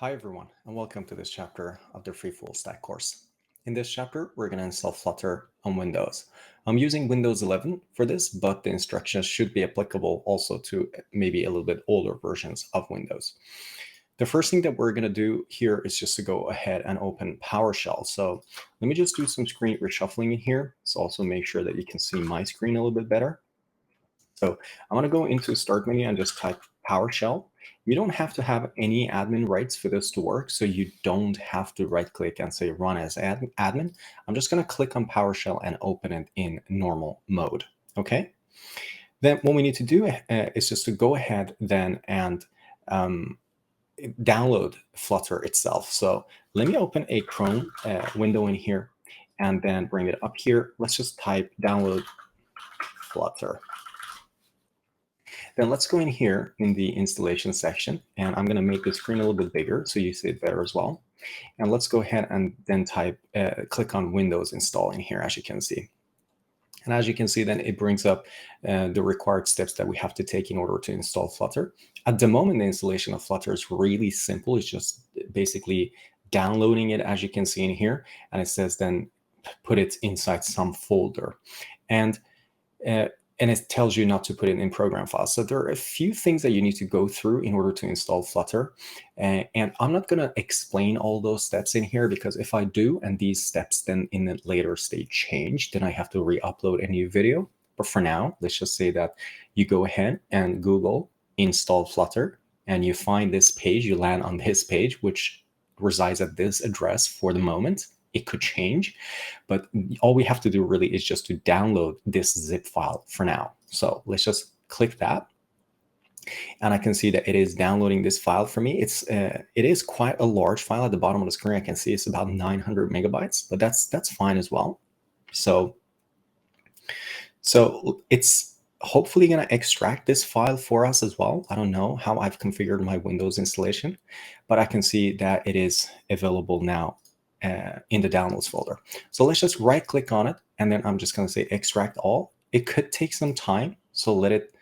Hi everyone, and welcome to this chapter of the Free Full Stack course. In this chapter, we're going to install Flutter on Windows. I'm using Windows 11 for this, but the instructions should be applicable also to maybe a little bit older versions of Windows. The first thing that we're going to do here is just to go ahead and open PowerShell. So let me just do some screen reshuffling in here. So also make sure that you can see my screen a little bit better. So I'm going to go into Start menu and just type PowerShell. You don't have to have any admin rights for this to work, so you don't have to right-click and say Run as admin. I'm just going to click on PowerShell and open it in normal mode, okay? Then what we need to do is just to go ahead then and download Flutter itself. So let me open a Chrome window in here and then bring it up here. Let's just type download Flutter. Then let's go in here in the installation section, and I'm going to make the screen a little bit bigger so you see it better as well. And let's go ahead and then click on Windows install in here, as you can see. And as you can see, then it brings up the required steps that we have to take in order to install Flutter. At the moment, the installation of Flutter is really simple. It's just basically downloading it, as you can see in here, and it says then put it inside some folder. And it tells you not to put it in program files. So there are a few things that you need to go through in order to install Flutter. And I'm not going to explain all those steps in here, because if I do, and these steps then in a later state change, then I have to re-upload a new video. But for now, let's just say that you go ahead and Google install Flutter, and you find this page, you land on this page, which resides at this address for the moment. It could change, but all we have to do really is just to download this zip file for now. So let's just click that, and I can see that it is downloading this file for me. It is quite a large file. At the bottom of the screen, I can see it's about 900 megabytes, but that's fine as well. So it's hopefully going to extract this file for us as well. I don't know how I've configured my Windows installation, but I can see that it is available now in the downloads folder. So let's just right click on it, and then I'm just going to say extract all. It could take some time, so let it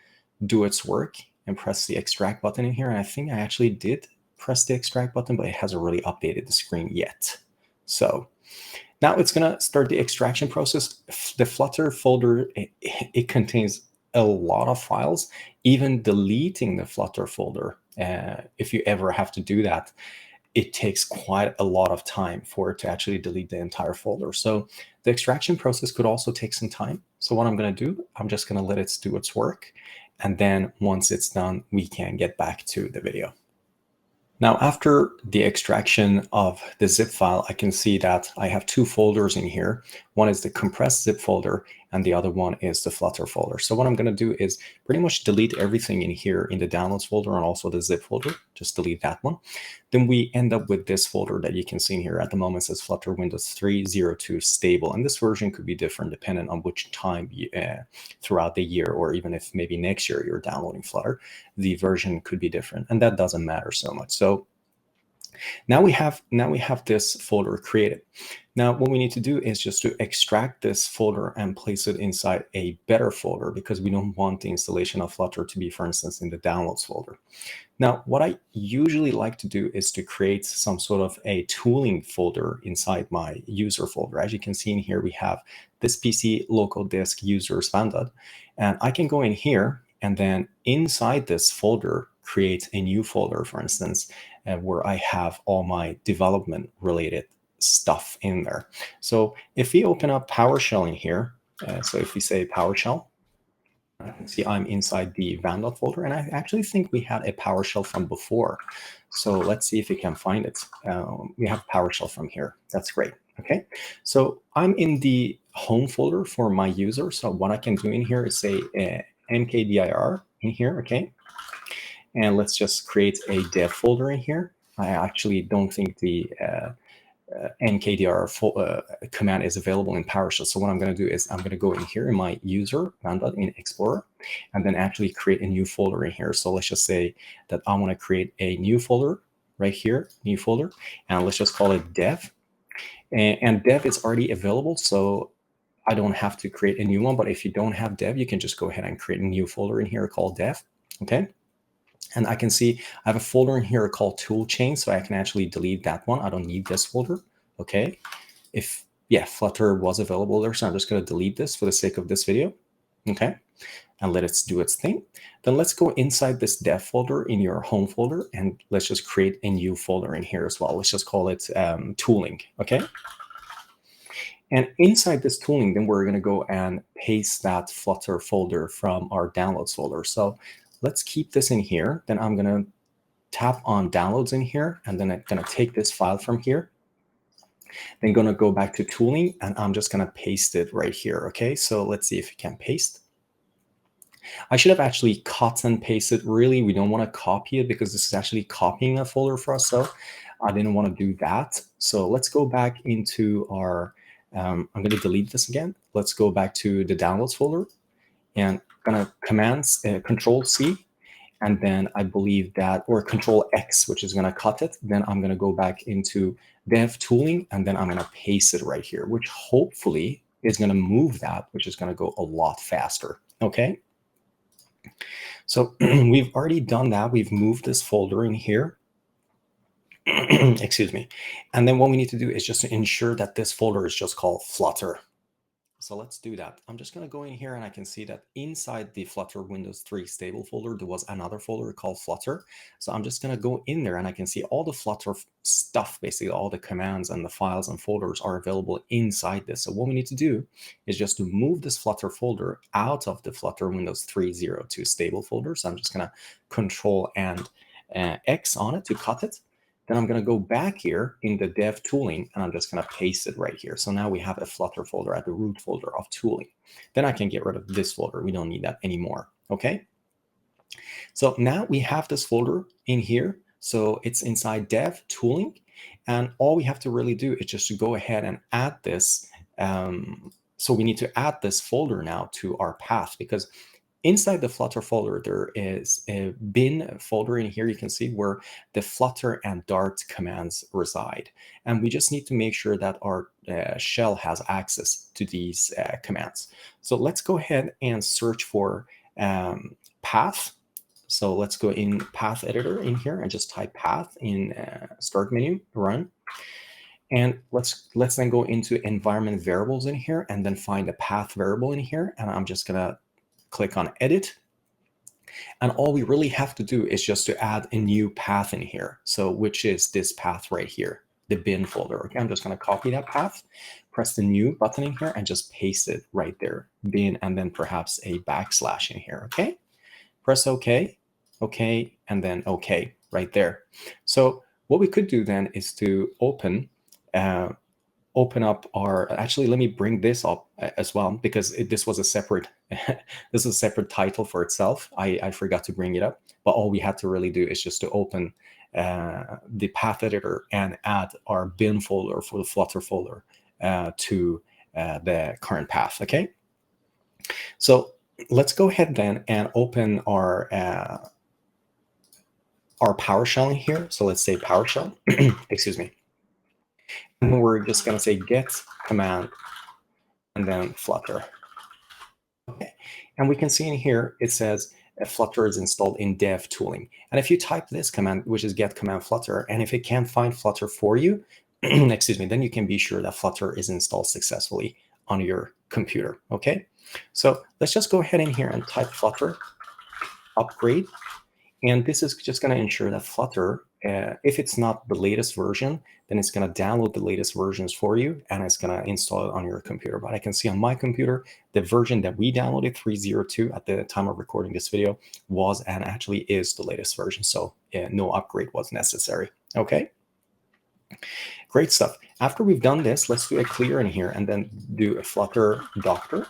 do its work and press the extract button in here. And I think I actually did press the extract button, but it hasn't really updated the screen yet. So now it's going to start the extraction process. The Flutter folder, it contains a lot of files. Even deleting the Flutter folder, if you ever have to do that, it takes quite a lot of time for it to actually delete the entire folder. So the extraction process could also take some time. So what I'm going to do, I'm just going to let it do its work. And then once it's done, we can get back to the video. Now, after the extraction of the zip file, I can see that I have two folders in here. One is the compressed zip folder, and the other one is the Flutter folder. So what I'm going to do is pretty much delete everything in here in the downloads folder and also the zip folder. Just delete that one. Then we end up with this folder that you can see in here. At the moment, it says Flutter Windows 3.02 stable. And this version could be different depending on which time throughout the year, or even if maybe next year you're downloading Flutter, the version could be different. And that doesn't matter so much. So now we have this folder created. Now what we need to do is just to extract this folder and place it inside a better folder, because we don't want the installation of Flutter to be, for instance, in the downloads folder. Now what I usually like to do is to create some sort of a tooling folder inside my user folder. As you can see in here, we have this PC local disk user standard, and I can go in here and then inside this folder create a new folder, for instance, where I have all my development related stuff in there. So if we open up PowerShell in here, so if we say PowerShell, I can see I'm inside the van folder, and I actually think we had a PowerShell from before. So let's see if we can find it. We have PowerShell from here. That's great. Okay, so I'm in the home folder for my user. So what I can do in here is say mkdir in here. Okay, and let's just create a dev folder in here. I actually don't think the mkdir command is available in PowerShell. So what I'm going to do is I'm going to go in here in my user in Explorer, and then actually create a new folder in here. So let's just say that I want to create a new folder right here, new folder, and let's just call it dev. And dev is already available, so I don't have to create a new one. But if you don't have dev, you can just go ahead and create a new folder in here called dev. Okay. And I can see I have a folder in here called toolchain, so I can actually delete that one. I don't need this folder. Okay. If, yeah, Flutter was available there, so I'm just going to delete this for the sake of this video. Okay. And let it do its thing. Then let's go inside this dev folder in your home folder, and let's just create a new folder in here as well. Let's just call it tooling. Okay. And inside this tooling, then we're going to go and paste that Flutter folder from our downloads folder. So let's keep this in here. Then I'm going to tap on downloads in here, and then I'm going to take this file from here. Then going to go back to tooling, and I'm just going to paste it right here. Okay, so let's see if you can paste. I should have actually cut and pasted. Really, we don't want to copy it because this is actually copying a folder for us. So I didn't want to do that. So let's go back into our, I'm going to delete this again. Let's go back to the downloads folder, and going to commands, Control C. And then I believe that, or Control X, which is going to cut it. Then I'm going to go back into dev tooling, and then I'm going to paste it right here, which hopefully is going to move that, which is going to go a lot faster. Okay. So we've already done that. We've moved this folder in here. Excuse me. And then what we need to do is just to ensure that this folder is just called Flutter. So let's do that. I'm just going to go in here, and I can see that inside the Flutter Windows 3 stable folder, there was another folder called Flutter. So I'm just going to go in there, and I can see all the Flutter stuff, basically all the commands and the files and folders are available inside this. So what we need to do is just to move this Flutter folder out of the Flutter Windows 3.0.2 stable folder. So I'm just going to Control and X on it to cut it. Then I'm going to go back here in the dev tooling, and I'm just going to paste it right here. So now we have a Flutter folder at the root folder of tooling. Then I can get rid of this folder. We don't need that anymore. Okay. So now we have this folder in here. So it's inside dev tooling. And all we have to really do is just to go ahead and add this. So we need to add this folder now to our path, because inside the Flutter folder, there is a bin folder in here. You can see where the Flutter and Dart commands reside. And we just need to make sure that our shell has access to these commands. So let's go ahead and search for path. So let's go in path editor in here and just type path in start menu, run. And let's then go into environment variables in here, and then find a path variable in here. And I'm just going to click on edit. And all we really have to do is just to add a new path in here. So which is this path right here, the bin folder. Okay, I'm just going to copy that path, press the new button in here, and just paste it right there, bin, and then perhaps a backslash in here. Okay, press OK, OK, and then OK right there. So what we could do then is to open up our, actually, let me bring this up as well, because this was a separate, this is a separate title for itself. I forgot to bring it up, but all we had to really do is just to open the path editor and add our bin folder for the Flutter folder to the current path. Okay. So let's go ahead then and open our PowerShell in here. So let's say PowerShell, excuse me. And we're just going to say get command and then Flutter. Okay. And we can see in here, it says Flutter is installed in dev tooling. And if you type this command, which is get command Flutter, and if it can't find Flutter for you, excuse me, then you can be sure that Flutter is installed successfully on your computer. Okay. So let's just go ahead in here and type Flutter upgrade. And this is just going to ensure that Flutter, if it's not the latest version, then it's going to download the latest versions for you, and it's going to install it on your computer. But I can see on my computer, the version that we downloaded, 3.0.2, at the time of recording this video, was and actually is the latest version. So no upgrade was necessary. Okay. Great stuff. After we've done this, let's do a clear in here and then do a Flutter doctor.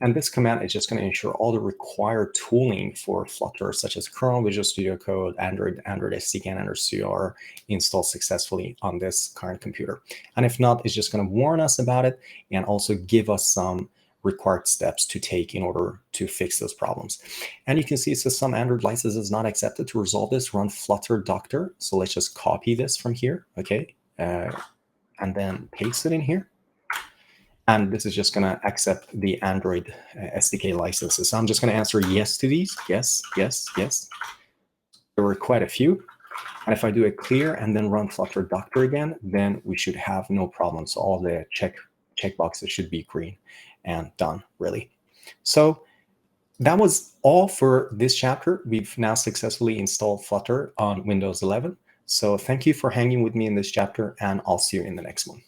And this command is just going to ensure all the required tooling for Flutter, such as Chrome, Visual Studio Code, Android SDK, and Android are installed successfully on this current computer. And if not, it's just going to warn us about it and also give us some required steps to take in order to fix those problems. And you can see it says some Android licenses not accepted. To resolve this, run Flutter doctor. So let's just copy this from here, okay, and then paste it in here. And this is just going to accept the Android SDK licenses. So I'm just going to answer yes to these. Yes, yes, yes. There were quite a few. And if I do a clear and then run Flutter Doctor again, then we should have no problems. So all the checkboxes should be green and done, really. So that was all for this chapter. We've now successfully installed Flutter on Windows 11. So thank you for hanging with me in this chapter, and I'll see you in the next one.